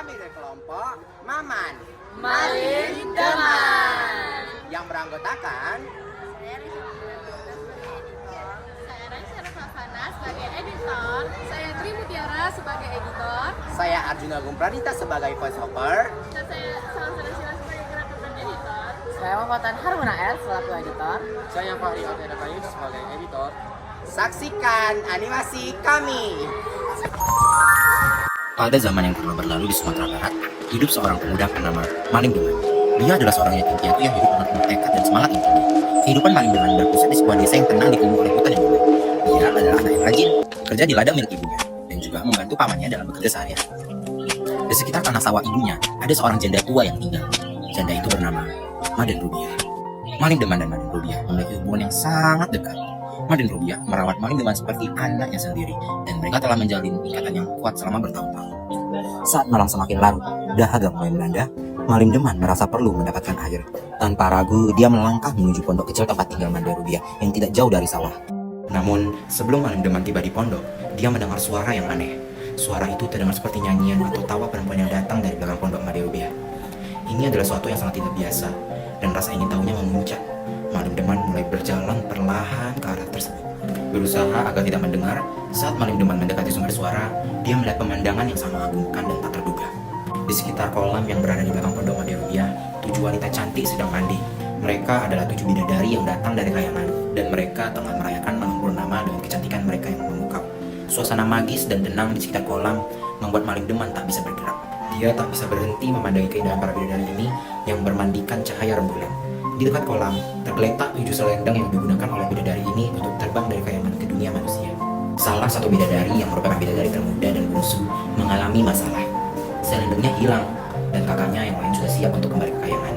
kami dari kelompok Maman Malin Deman. yang beranggotakan Saya Raisa Rafafana sebagai editor. Saya Tri Mutiara sebagai editor. saya Arjuna Agung Pradita sebagai voice over. Dan saya Salsara Sila sebagai grafik dan editor. Saya Muhammad Haruna R selaku editor. Saya Fahri Altera Kayu sebagai editor. Saksikan animasi kami. Pada zaman yang pernah berlalu di Sumatera Barat, hidup seorang pemuda bernama Maling Deman. Dia adalah seorang yatim piatu yang hidup dengan penuh tekad dan semangat yang tinggi. Kehidupan Maling Deman berpusat di sebuah desa yang tenang dikelilingi oleh hutan yang indah. Dia adalah anak yang rajin, bekerja di ladang milik ibunya, dan juga membantu pamannya dalam bekerja sehari-hari. Di sekitar tanah sawah ibunya, ada seorang janda tua yang tinggal. Janda itu bernama Maden Rubiah. Maling Deman dan Maden Rubiah memiliki hubungan yang sangat dekat. Maden Rubiah merawat Maling Deman seperti anaknya sendiri, dan mereka telah menjalin ikatan yang kuat selama bertahun-tahun. Saat malam semakin larut, dahaga mulai melanda, Maling Deman merasa perlu mendapatkan air. Tanpa ragu, dia melangkah menuju pondok kecil tempat tinggal Maden Rubiah yang tidak jauh dari sawah. Namun, sebelum Maling Deman tiba di pondok, dia mendengar suara yang aneh. Suara itu terdengar seperti nyanyian atau tawa perempuan yang datang dari belakang pondok Maden Rubiah. Ini adalah suatu yang sangat tidak biasa, dan rasa ingin tahunya memuncak. Maling Deman mulai berjalan perlahan ke arah tersebut. Berusaha agar tidak mendengar, saat Maling Deman mendekati sumber suara, dia melihat pemandangan yang sangat mengagumkan dan tak terduga. Di sekitar kolam yang berada di belakang pondok Maden Rubiah, 7 wanita cantik sedang mandi. Mereka adalah 7 bidadari yang datang dari kayangan, dan mereka tengah merayakan malam purnama dengan kecantikan mereka yang memukau. Suasana magis dan tenang di sekitar kolam membuat Maling Deman tak bisa bergerak. Dia tak bisa berhenti memandangi keindahan para bidadari ini yang bermandikan cahaya rembulan. Di dekat kolam, tergeletak 7 selendang yang digunakan oleh bidadari ini untuk terbang dari kayangan ke dunia manusia. Salah satu bidadari yang merupakan bidadari termuda dan bungsu mengalami masalah. Selendangnya hilang, dan kakaknya yang lain sudah siap untuk kembali ke kayangan.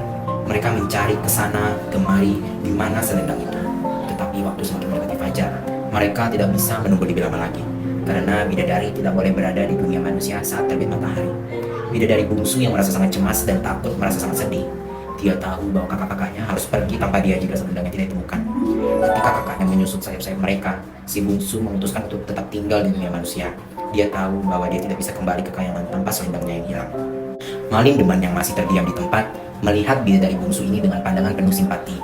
Mereka mencari ke sana, kemari, di mana selendang itu. Tetapi waktu semakin mendekati fajar, mereka tidak bisa menunggu lebih lama lagi, karena bidadari tidak boleh berada di dunia manusia saat terbit matahari. Bidadari bungsu yang merasa sangat cemas dan takut merasa sangat sedih. Dia tahu bahwa kakak-kakaknya harus pergi tanpa dia jika selendangnya tidak ditemukan. Ketika kakaknya menyusup sayap-sayap mereka, si bungsu memutuskan untuk tetap tinggal di dunia manusia. Dia tahu bahwa dia tidak bisa kembali ke kayangan tanpa selendangnya yang hilang. Maling Deman yang masih terdiam di tempat melihat bidadari bungsu ini dengan pandangan penuh simpati.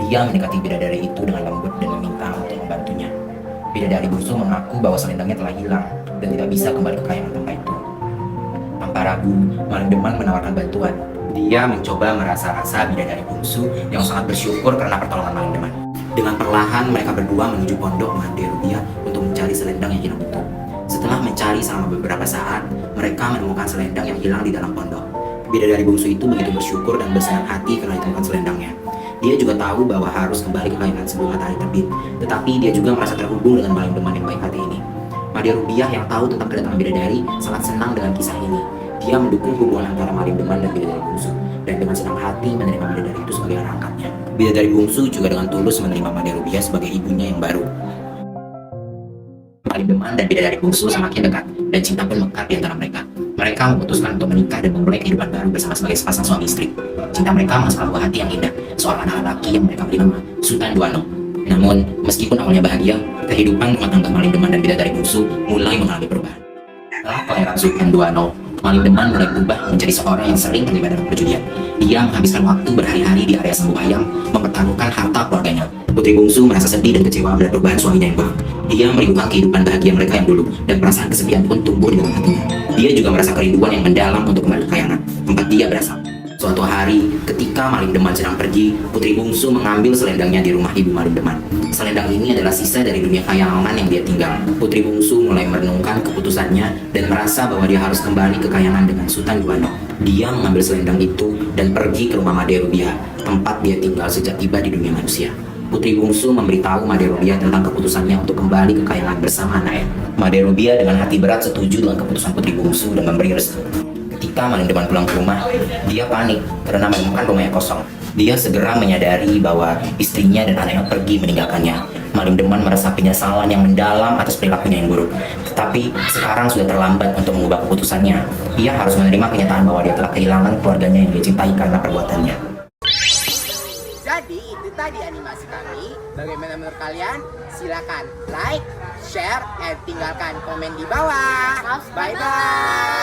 Dia mendekati bidadari itu dengan lembut dan meminta untuk membantunya. Bidadari bungsu mengaku bahwa selendangnya telah hilang dan tidak bisa kembali ke kayangan tanpa itu. Tanpa ragu, Maling Deman menawarkan bantuan. Dia mencoba merasa-rasa bidadari bungsu yang sangat bersyukur karena pertolongan Maling Deman. Dengan perlahan mereka berdua menuju pondok Maden Rubiah untuk mencari selendang yang hilang itu. Setelah mencari selama beberapa saat, mereka menemukan selendang yang hilang di dalam pondok. Bidadari bungsu itu begitu bersyukur dan bersenang hati karena ditemukan selendangnya. Dia juga tahu bahwa harus kembali ke kayangan sebelum matahari terbit, tetapi dia juga merasa terhubung dengan Maling Deman yang baik hati ini. Maden Rubiah yang tahu tentang kedatangan bidadari sangat senang dengan kisah ini. Dia mendukung hubungan antara Maling Deman dan bidadari bungsu, dan dengan senang hati menerima bidadari itu sebagai anak angkatnya. Bidadari bungsu juga dengan tulus menerima Maden Rubiah sebagai ibunya yang baru. Maling Deman dan bidadari bungsu semakin dekat, dan cinta pun mekar di antara mereka. Mereka memutuskan untuk menikah dan memulai kehidupan baru bersama sebagai sepasang suami istri. Cinta mereka menghasilkan buah hati yang indah, seorang anak laki yang mereka beri nama Sultan Duano. Namun, meskipun awalnya bahagia, kehidupan rumah tangga Maling Deman dan bidadari bungsu mulai mengalami perubahan. Setelah Pangeran Sultan Duano, Maling Deman mulai berubah menjadi seorang yang sering terlibat dalam perjudian. Dia menghabiskan waktu berhari-hari di area Sembuayang mempertaruhkan harta keluarganya. Putri bungsu merasa sedih dan kecewa melihat perubahan suaminya yang baru. Dia merindukan kehidupan bahagia mereka yang dulu, dan perasaan kesedihan pun tumbuh di dalam hatinya. Dia juga merasa kerinduan yang mendalam untuk kembali ke kayangan, tempat dia berasal. Suatu hari, ketika Maling Deman sedang pergi, Putri bungsu mengambil selendangnya di rumah ibu Maling Deman. Selendang ini adalah sisa dari dunia kayangan yang dia tinggal. Putri bungsu mulai merenungkan keputusannya dan merasa bahwa dia harus kembali ke kayangan dengan Sultan Duano. Dia mengambil selendang itu dan pergi ke rumah Maden Rubiah, tempat dia tinggal sejak tiba di dunia manusia. Putri bungsu memberitahu Maden Rubiah tentang keputusannya untuk kembali ke kayangan bersama anaknya. Maden Rubiah dengan hati berat setuju dengan keputusan Putri bungsu dan memberi restu. Ketika Maling Deman pulang ke rumah, dia panik karena menemukan rumahnya kosong. Dia segera menyadari bahwa istrinya dan anaknya pergi meninggalkannya. Maling Deman merasa penyesalan yang mendalam atas perilakunya yang buruk. Tetapi sekarang sudah terlambat untuk mengubah keputusannya. Ia harus menerima kenyataan bahwa dia telah kehilangan keluarganya yang dia cintai karena perbuatannya. Jadi itu tadi animasi kami. Bagaimana menurut kalian? Silakan like, share, dan tinggalkan komen di bawah. Bye bye.